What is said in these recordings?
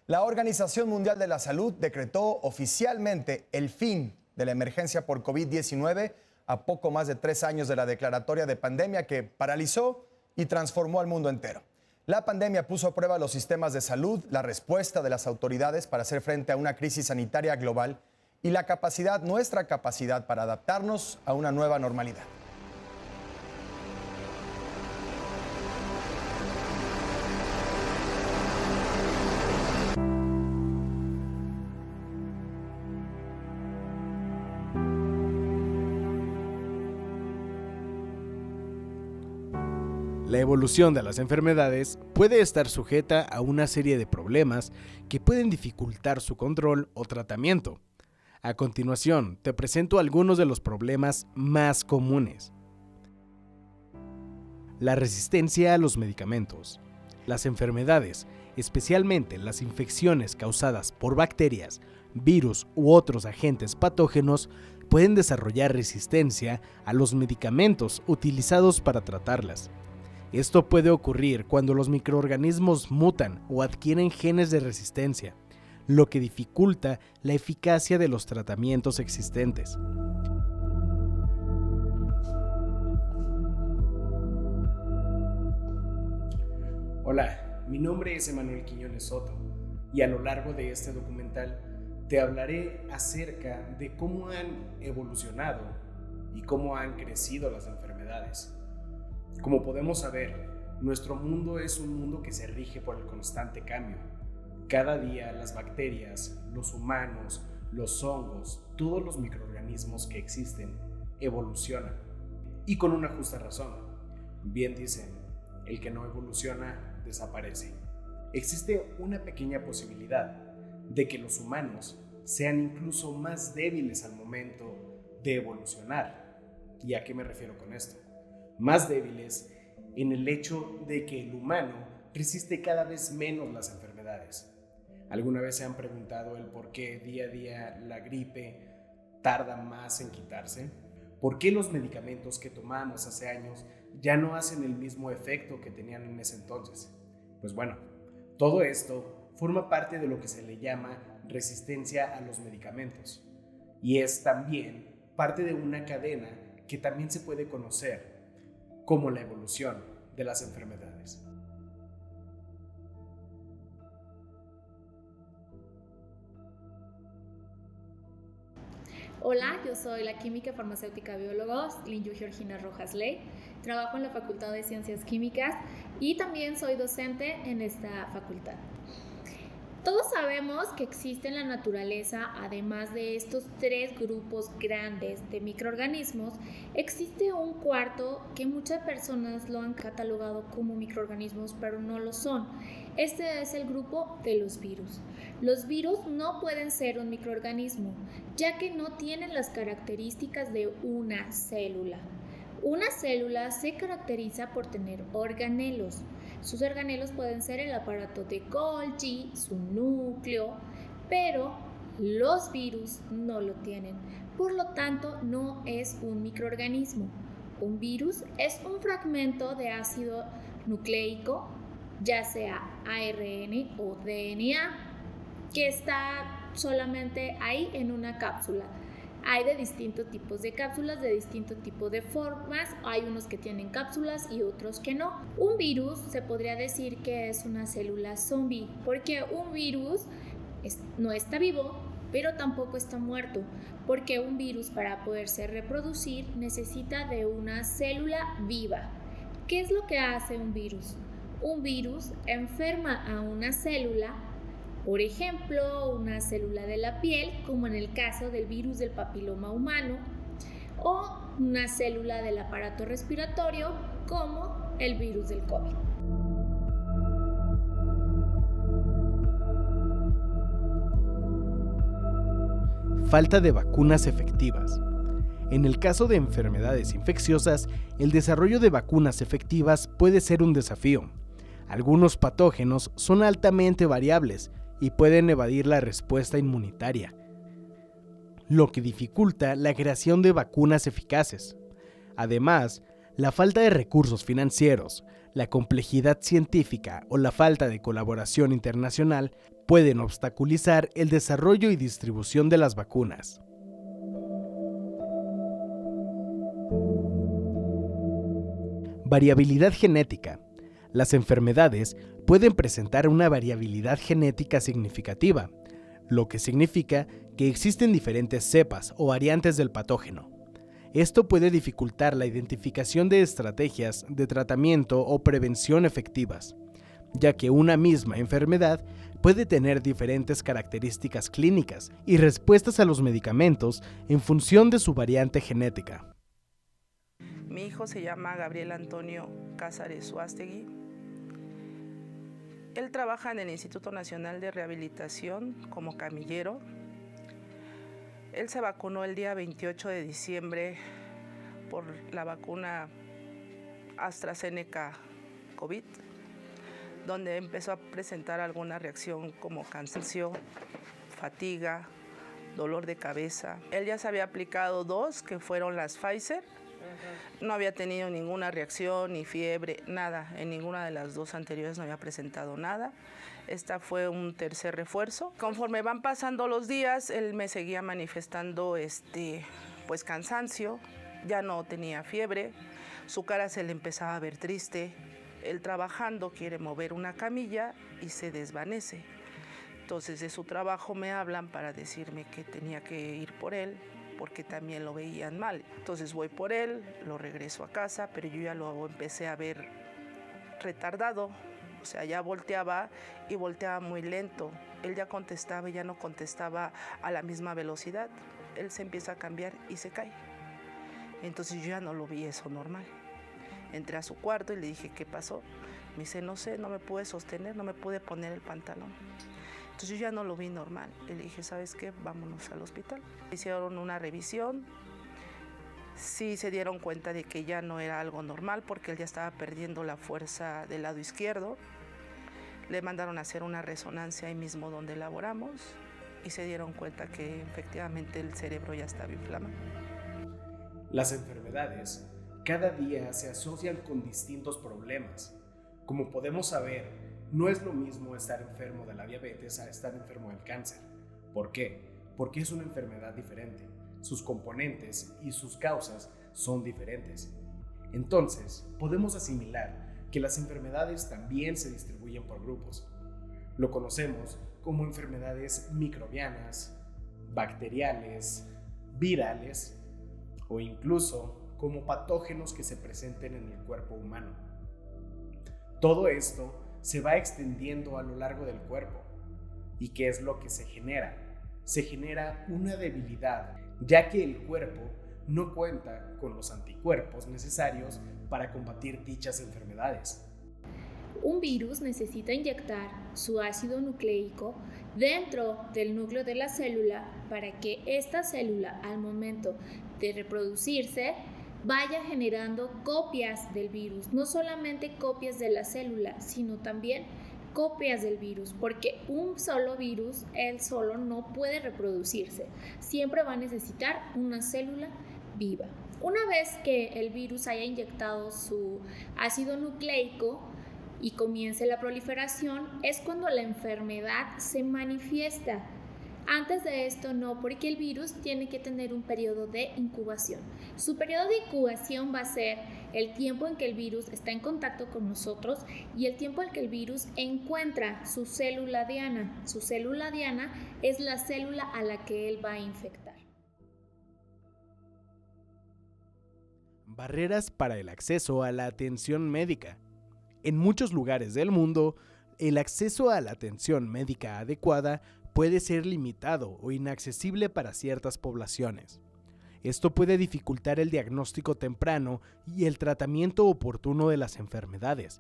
La Organización Mundial de la Salud decretó oficialmente el fin de la emergencia por COVID-19 a poco más de 3 años de la declaratoria de pandemia que paralizó y transformó al mundo entero. La pandemia puso a prueba los sistemas de salud, la respuesta de las autoridades para hacer frente a una crisis sanitaria global y nuestra capacidad para adaptarnos a una nueva normalidad. La evolución de las enfermedades puede estar sujeta a una serie de problemas que pueden dificultar su control o tratamiento. A continuación, te presento algunos de los problemas más comunes. La resistencia a los medicamentos. Las enfermedades, especialmente las infecciones causadas por bacterias, virus u otros agentes patógenos, pueden desarrollar resistencia a los medicamentos utilizados para tratarlas. Esto puede ocurrir cuando los microorganismos mutan o adquieren genes de resistencia, lo que dificulta la eficacia de los tratamientos existentes. Hola, mi nombre es Emanuel Quiñones Soto y a lo largo de este documental te hablaré acerca de cómo han evolucionado y cómo han crecido las enfermedades. Como podemos saber, nuestro mundo es un mundo que se rige por el constante cambio. Cada día las bacterias, los humanos, los hongos, todos los microorganismos que existen evolucionan. Y con una justa razón. Bien dicen, el que no evoluciona desaparece. Existe una pequeña posibilidad de que los humanos sean incluso más débiles al momento de evolucionar. ¿Y a qué me refiero con esto? Más débiles en el hecho de que el humano resiste cada vez menos las enfermedades. ¿Alguna vez se han preguntado el por qué día a día la gripe tarda más en quitarse? ¿Por qué los medicamentos que tomamos hace años ya no hacen el mismo efecto que tenían en ese entonces? Pues bueno, todo esto forma parte de lo que se le llama resistencia a los medicamentos y es también parte de una cadena que también se puede conocer como la evolución de las enfermedades. Hola, yo soy la química farmacéutica bióloga Linju Georgina Rojas Ley. Trabajo en la Facultad de Ciencias Químicas y también soy docente en esta facultad. Todos sabemos que existe en la naturaleza, además de estos 3 grupos grandes de microorganismos, existe un cuarto que muchas personas lo han catalogado como microorganismos, pero no lo son. Este es el grupo de los virus. Los virus no pueden ser un microorganismo, ya que no tienen las características de una célula. Una célula se caracteriza por tener organelos. Sus organelos pueden ser el aparato de Golgi, su núcleo, pero los virus no lo tienen. Por lo tanto, no es un microorganismo. Un virus es un fragmento de ácido nucleico, ya sea ARN o DNA, que está solamente ahí en una cápsula. Hay de distintos tipos de cápsulas, de distintos tipos de formas. Hay unos que tienen cápsulas y otros que no. Un virus se podría decir que es una célula zombie, porque un virus no está vivo, pero tampoco está muerto, porque un virus para poderse reproducir necesita de una célula viva. ¿Qué es lo que hace un virus? Un virus enferma a una célula. Por ejemplo, una célula de la piel, como en el caso del virus del papiloma humano, o una célula del aparato respiratorio, como el virus del COVID. Falta de vacunas efectivas. En el caso de enfermedades infecciosas, el desarrollo de vacunas efectivas puede ser un desafío. Algunos patógenos son altamente variables y pueden evadir la respuesta inmunitaria, lo que dificulta la creación de vacunas eficaces. Además, la falta de recursos financieros, la complejidad científica o la falta de colaboración internacional pueden obstaculizar el desarrollo y distribución de las vacunas. Variabilidad genética. Las enfermedades pueden presentar una variabilidad genética significativa, lo que significa que existen diferentes cepas o variantes del patógeno. Esto puede dificultar la identificación de estrategias de tratamiento o prevención efectivas, ya que una misma enfermedad puede tener diferentes características clínicas y respuestas a los medicamentos en función de su variante genética. Mi hijo se llama Gabriel Antonio Cázares Suástegui. Él trabaja en el Instituto Nacional de Rehabilitación como camillero. Él se vacunó el día 28 de diciembre por la vacuna AstraZeneca COVID, donde empezó a presentar alguna reacción como cansancio, fatiga, dolor de cabeza. Él ya se había aplicado 2, que fueron las Pfizer. No había tenido ninguna reacción, ni fiebre, nada. En ninguna de las 2 anteriores no había presentado nada. Esta fue un tercer refuerzo. Conforme van pasando los días, él me seguía manifestando pues cansancio, ya no tenía fiebre, su cara se le empezaba a ver triste. Él trabajando quiere mover una camilla y se desvanece. Entonces de su trabajo me hablan para decirme que tenía que ir por él, porque también lo veían mal. Entonces voy por él, lo regreso a casa, pero yo ya lo empecé a ver retardado. O sea, ya volteaba y volteaba muy lento. Él ya contestaba y ya no contestaba a la misma velocidad. Él se empieza a cambiar y se cae. Entonces yo ya no lo vi eso normal. Entré a su cuarto y le dije, ¿qué pasó? Me dice, no sé, no me pude sostener, no me pude poner el pantalón. Entonces yo ya no lo vi normal. Y le dije, ¿sabes qué? Vámonos al hospital. Hicieron una revisión. Sí se dieron cuenta de que ya no era algo normal porque él ya estaba perdiendo la fuerza del lado izquierdo. Le mandaron a hacer una resonancia ahí mismo donde laboramos y se dieron cuenta que efectivamente el cerebro ya estaba inflamado. Las enfermedades cada día se asocian con distintos problemas. Como podemos saber, no es lo mismo estar enfermo de la diabetes a estar enfermo del cáncer. ¿Por qué? Porque es una enfermedad diferente. Sus componentes y sus causas son diferentes. Entonces, podemos asimilar que las enfermedades también se distribuyen por grupos. Lo conocemos como enfermedades microbianas, bacteriales, virales o incluso como patógenos que se presenten en el cuerpo humano. Todo esto se va extendiendo a lo largo del cuerpo. ¿Y qué es lo que se genera? Se genera una debilidad, ya que el cuerpo no cuenta con los anticuerpos necesarios para combatir dichas enfermedades. Un virus necesita inyectar su ácido nucleico dentro del núcleo de la célula para que esta célula, al momento de reproducirse, vaya generando copias del virus, no solamente copias de la célula, sino también copias del virus, porque un solo virus, él solo no puede reproducirse, siempre va a necesitar una célula viva. Una vez que el virus haya inyectado su ácido nucleico y comience la proliferación, es cuando la enfermedad se manifiesta. Antes de esto no, porque el virus tiene que tener un periodo de incubación. Su periodo de incubación va a ser el tiempo en que el virus está en contacto con nosotros y el tiempo en que el virus encuentra su célula diana. Su célula diana es la célula a la que él va a infectar. Barreras para el acceso a la atención médica. En muchos lugares del mundo, el acceso a la atención médica adecuada puede ser limitado o inaccesible para ciertas poblaciones. Esto puede dificultar el diagnóstico temprano y el tratamiento oportuno de las enfermedades,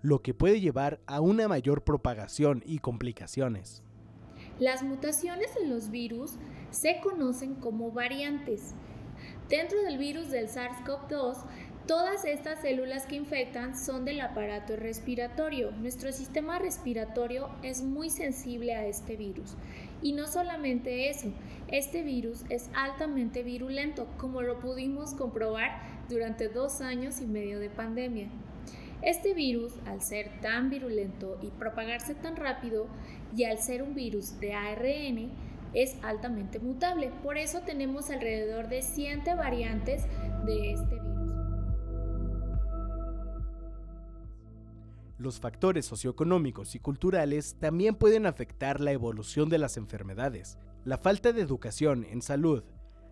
lo que puede llevar a una mayor propagación y complicaciones. Las mutaciones en los virus se conocen como variantes. Dentro del virus del SARS-CoV-2, todas estas células que infectan son del aparato respiratorio. Nuestro sistema respiratorio es muy sensible a este virus. Y no solamente eso, este virus es altamente virulento, como lo pudimos comprobar durante 2 años y medio de pandemia. Este virus, al ser tan virulento y propagarse tan rápido, y al ser un virus de ARN, es altamente mutable. Por eso tenemos alrededor de 100 variantes de este virus. Los factores socioeconómicos y culturales también pueden afectar la evolución de las enfermedades. La falta de educación en salud,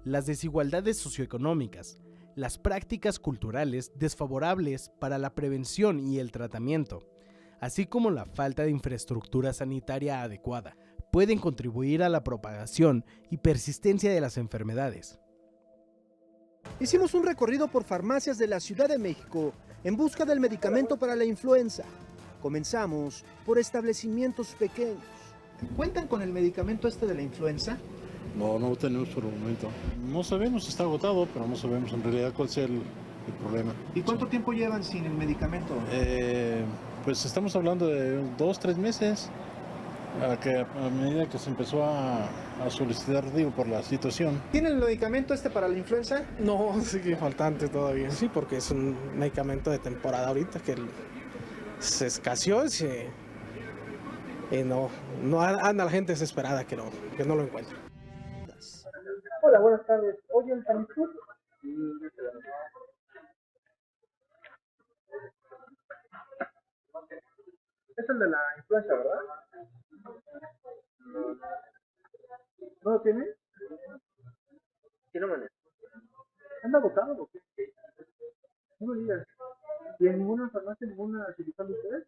las desigualdades socioeconómicas, las prácticas culturales desfavorables para la prevención y el tratamiento, así como la falta de infraestructura sanitaria adecuada, pueden contribuir a la propagación y persistencia de las enfermedades. Hicimos un recorrido por farmacias de la Ciudad de México en busca del medicamento para la influenza. Comenzamos por establecimientos pequeños. ¿Cuentan con el medicamento de la influenza? No tenemos por el momento. No sabemos si está agotado, pero no sabemos en realidad cuál sea el problema. ¿Y cuánto tiempo llevan sin el medicamento? Pues estamos hablando de 2-3 meses, a medida que se empezó a solicitar, por la situación. ¿Tienen el medicamento para la influenza? No, sigue faltante todavía, sí, porque es un medicamento de temporada ahorita que se escaseó y no anda la gente desesperada que no lo encuentra. Hola, buenas tardes. ¿Oye el Tamisur? Es el de la influenza, ¿verdad? ¿No lo tiene? ¿Qué no maneja? ¿Anda agotado o qué? No me digas. ¿Y en ninguna farmacia, ninguna sucursal de ustedes?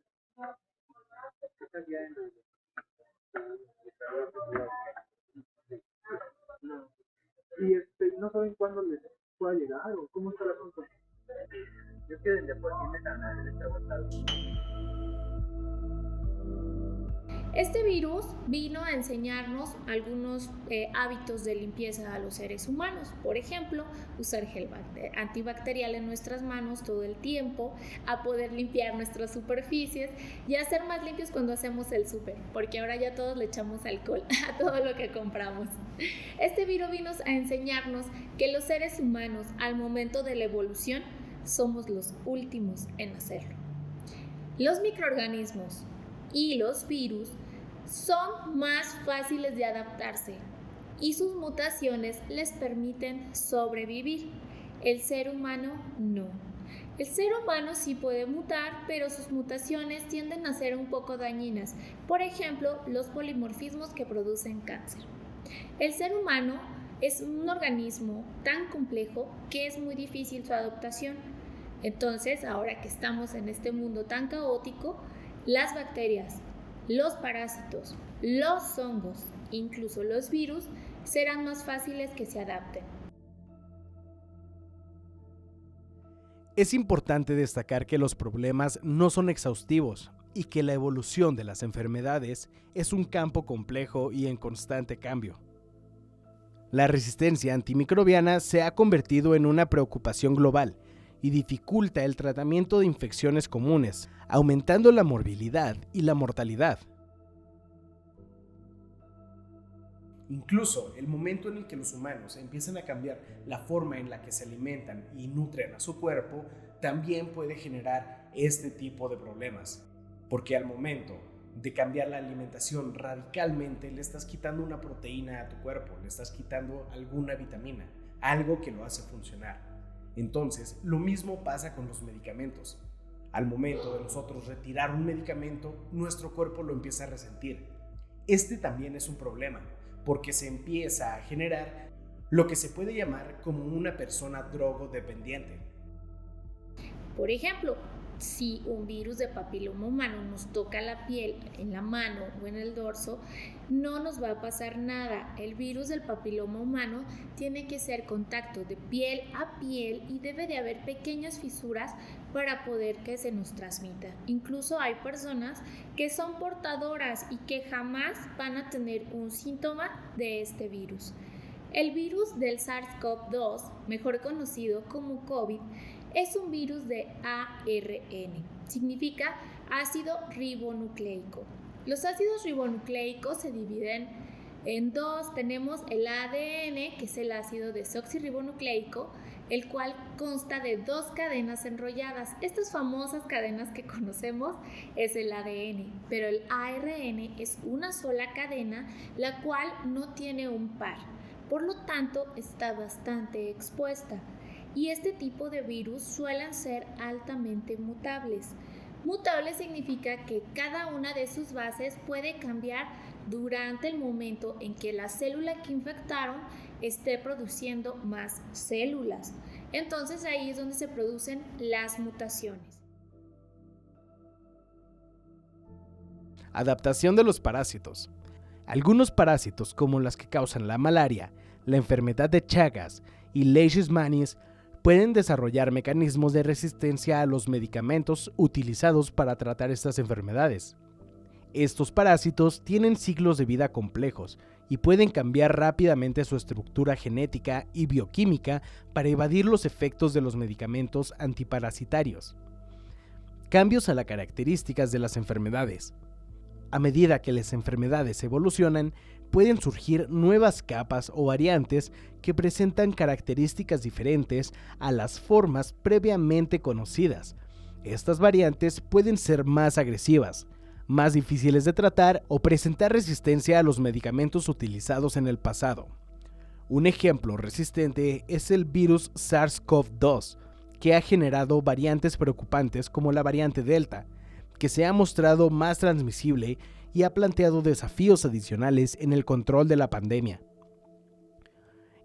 ¿Y no saben cuándo les pueda llegar o cómo está el asunto? Yo que desde por aquí me está agotado. Este virus vino a enseñarnos algunos hábitos de limpieza a los seres humanos. Por ejemplo, usar gel antibacterial en nuestras manos todo el tiempo, a poder limpiar nuestras superficies y a ser más limpios cuando hacemos el súper, porque ahora ya todos le echamos alcohol a todo lo que compramos. Este virus vino a enseñarnos que los seres humanos, al momento de la evolución, somos los últimos en hacerlo. Los microorganismos y los virus son más fáciles de adaptarse y sus mutaciones les permiten sobrevivir. El ser humano no. El ser humano sí puede mutar, pero sus mutaciones tienden a ser un poco dañinas. Por ejemplo, los polimorfismos que producen cáncer. El ser humano es un organismo tan complejo que es muy difícil su adaptación. Entonces, ahora que estamos en este mundo tan caótico, las bacterias, los parásitos, los hongos, incluso los virus, serán más fáciles que se adapten. Es importante destacar que los problemas no son exhaustivos y que la evolución de las enfermedades es un campo complejo y en constante cambio. La resistencia antimicrobiana se ha convertido en una preocupación global y dificulta el tratamiento de infecciones comunes, aumentando la morbilidad y la mortalidad. Incluso el momento en el que los humanos empiezan a cambiar la forma en la que se alimentan y nutren a su cuerpo, también puede generar este tipo de problemas. Porque al momento de cambiar la alimentación radicalmente, le estás quitando una proteína a tu cuerpo, le estás quitando alguna vitamina, algo que lo hace funcionar. Entonces, lo mismo pasa con los medicamentos. Al momento de nosotros retirar un medicamento, nuestro cuerpo lo empieza a resentir. Este también es un problema, porque se empieza a generar lo que se puede llamar como una persona drogodependiente. Por ejemplo, si un virus de papiloma humano nos toca la piel, en la mano o en el dorso, no nos va a pasar nada. El virus del papiloma humano tiene que ser contacto de piel a piel y debe de haber pequeñas fisuras para poder que se nos transmita. Incluso hay personas que son portadoras y que jamás van a tener un síntoma de este virus. El virus del SARS-CoV-2, mejor conocido como COVID, es un virus de ARN, significa ácido ribonucleico. Los ácidos ribonucleicos se dividen en dos. Tenemos el ADN, que es el ácido desoxirribonucleico, el cual consta de 2 cadenas enrolladas. Estas famosas cadenas que conocemos es el ADN, pero el ARN es una sola cadena, la cual no tiene un par, por lo tanto está bastante expuesta. Y este tipo de virus suelen ser altamente mutables. Mutable significa que cada una de sus bases puede cambiar durante el momento en que la célula que infectaron esté produciendo más células. Entonces ahí es donde se producen las mutaciones. Adaptación de los parásitos. Algunos parásitos, como las que causan la malaria, la enfermedad de Chagas y Leishmaniasis, pueden desarrollar mecanismos de resistencia a los medicamentos utilizados para tratar estas enfermedades. Estos parásitos tienen ciclos de vida complejos y pueden cambiar rápidamente su estructura genética y bioquímica para evadir los efectos de los medicamentos antiparasitarios. Cambios a las características de las enfermedades. A medida que las enfermedades evolucionan, pueden surgir nuevas capas o variantes que presentan características diferentes a las formas previamente conocidas. Estas variantes pueden ser más agresivas, más difíciles de tratar o presentar resistencia a los medicamentos utilizados en el pasado. Un ejemplo resistente es el virus SARS-CoV-2, que ha generado variantes preocupantes como la variante Delta, que se ha mostrado más transmisible y ha planteado desafíos adicionales en el control de la pandemia.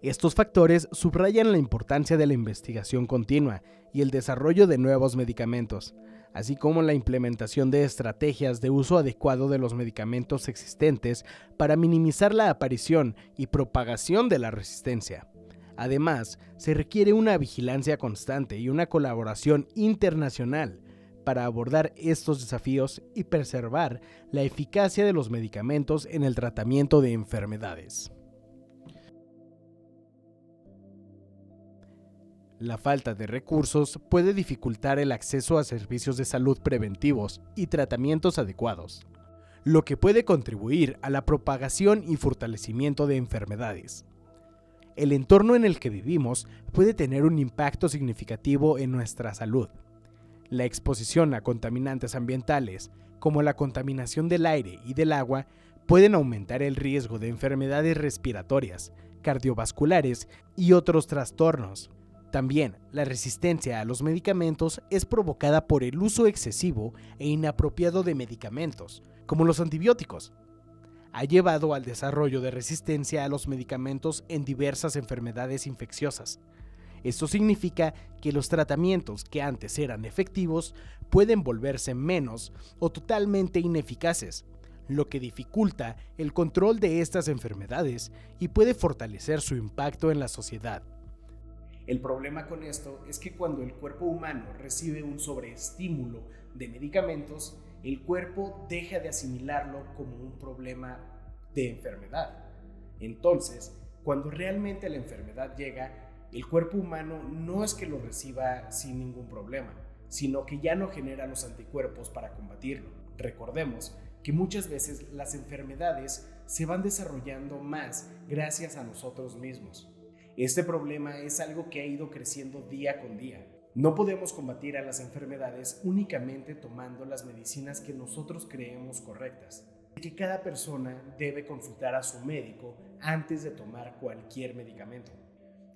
Estos factores subrayan la importancia de la investigación continua y el desarrollo de nuevos medicamentos, así como la implementación de estrategias de uso adecuado de los medicamentos existentes para minimizar la aparición y propagación de la resistencia. Además, se requiere una vigilancia constante y una colaboración internacional para abordar estos desafíos y preservar la eficacia de los medicamentos en el tratamiento de enfermedades. La falta de recursos puede dificultar el acceso a servicios de salud preventivos y tratamientos adecuados, lo que puede contribuir a la propagación y fortalecimiento de enfermedades. El entorno en el que vivimos puede tener un impacto significativo en nuestra salud. La exposición a contaminantes ambientales, como la contaminación del aire y del agua, pueden aumentar el riesgo de enfermedades respiratorias, cardiovasculares y otros trastornos. También, la resistencia a los medicamentos es provocada por el uso excesivo e inapropiado de medicamentos, como los antibióticos. Ha llevado al desarrollo de resistencia a los medicamentos en diversas enfermedades infecciosas. Esto significa que los tratamientos que antes eran efectivos pueden volverse menos o totalmente ineficaces, lo que dificulta el control de estas enfermedades y puede fortalecer su impacto en la sociedad. El problema con esto es que cuando el cuerpo humano recibe un sobreestímulo de medicamentos, el cuerpo deja de asimilarlo como un problema de enfermedad. Entonces, cuando realmente la enfermedad llega, el cuerpo humano no es que lo reciba sin ningún problema, sino que ya no genera los anticuerpos para combatirlo. Recordemos que muchas veces las enfermedades se van desarrollando más gracias a nosotros mismos. Este problema es algo que ha ido creciendo día con día. No podemos combatir a las enfermedades únicamente tomando las medicinas que nosotros creemos correctas. Que cada persona debe consultar a su médico antes de tomar cualquier medicamento,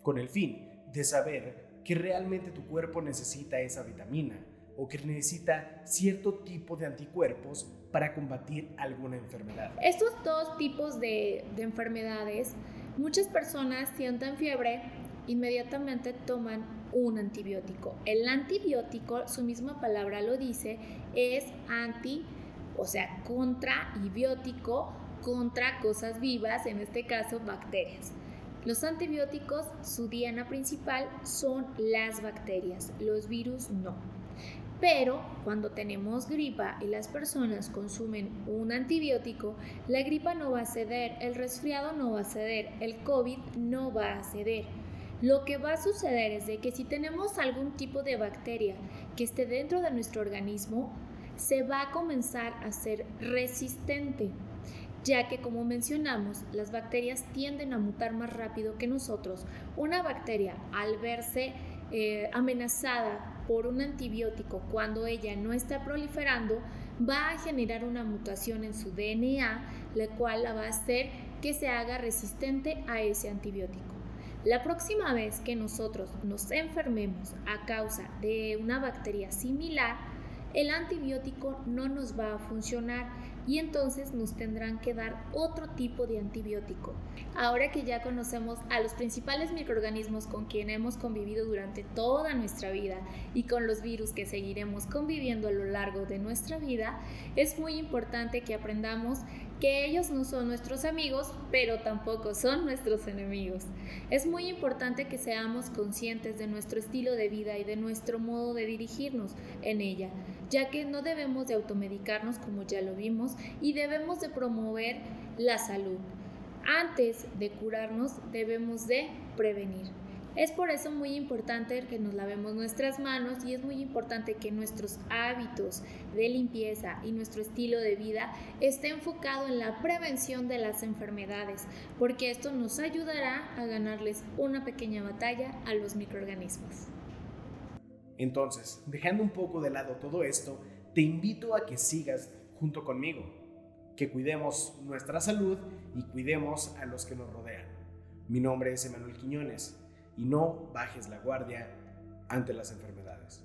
con el fin de saber que realmente tu cuerpo necesita esa vitamina o que necesita cierto tipo de anticuerpos para combatir alguna enfermedad. Estos 2 tipos de enfermedades, muchas personas sienten fiebre, inmediatamente toman un antibiótico. El antibiótico, su misma palabra lo dice, es contra y biótico, contra cosas vivas, en este caso bacterias. Los antibióticos, su diana principal son las bacterias, los virus no. Pero cuando tenemos gripa y las personas consumen un antibiótico, la gripa no va a ceder, el resfriado no va a ceder, el COVID no va a ceder. Lo que va a suceder es de que si tenemos algún tipo de bacteria que esté dentro de nuestro organismo, se va a comenzar a ser resistente. ya que, como mencionamos, las bacterias tienden a mutar más rápido que nosotros. Una bacteria, al verse amenazada por un antibiótico cuando ella no está proliferando, va a generar una mutación en su DNA, la cual la va a hacer que se haga resistente a ese antibiótico. La próxima vez que nosotros nos enfermemos a causa de una bacteria similar, el antibiótico no nos va a funcionar y entonces nos tendrán que dar otro tipo de antibiótico. Ahora que ya conocemos a los principales microorganismos con quienes hemos convivido durante toda nuestra vida y con los virus que seguiremos conviviendo a lo largo de nuestra vida, es muy importante que aprendamos que ellos no son nuestros amigos, pero tampoco son nuestros enemigos. Es muy importante que seamos conscientes de nuestro estilo de vida y de nuestro modo de dirigirnos en ella, ya que no debemos de automedicarnos, como ya lo vimos, y debemos de promover la salud. Antes de curarnos, debemos de prevenir. Es por eso muy importante que nos lavemos nuestras manos y es muy importante que nuestros hábitos de limpieza y nuestro estilo de vida esté enfocado en la prevención de las enfermedades, porque esto nos ayudará a ganarles una pequeña batalla a los microorganismos. Entonces, dejando un poco de lado todo esto, te invito a que sigas junto conmigo, que cuidemos nuestra salud y cuidemos a los que nos rodean. Mi nombre es Emanuel Quiñones y no bajes la guardia ante las enfermedades.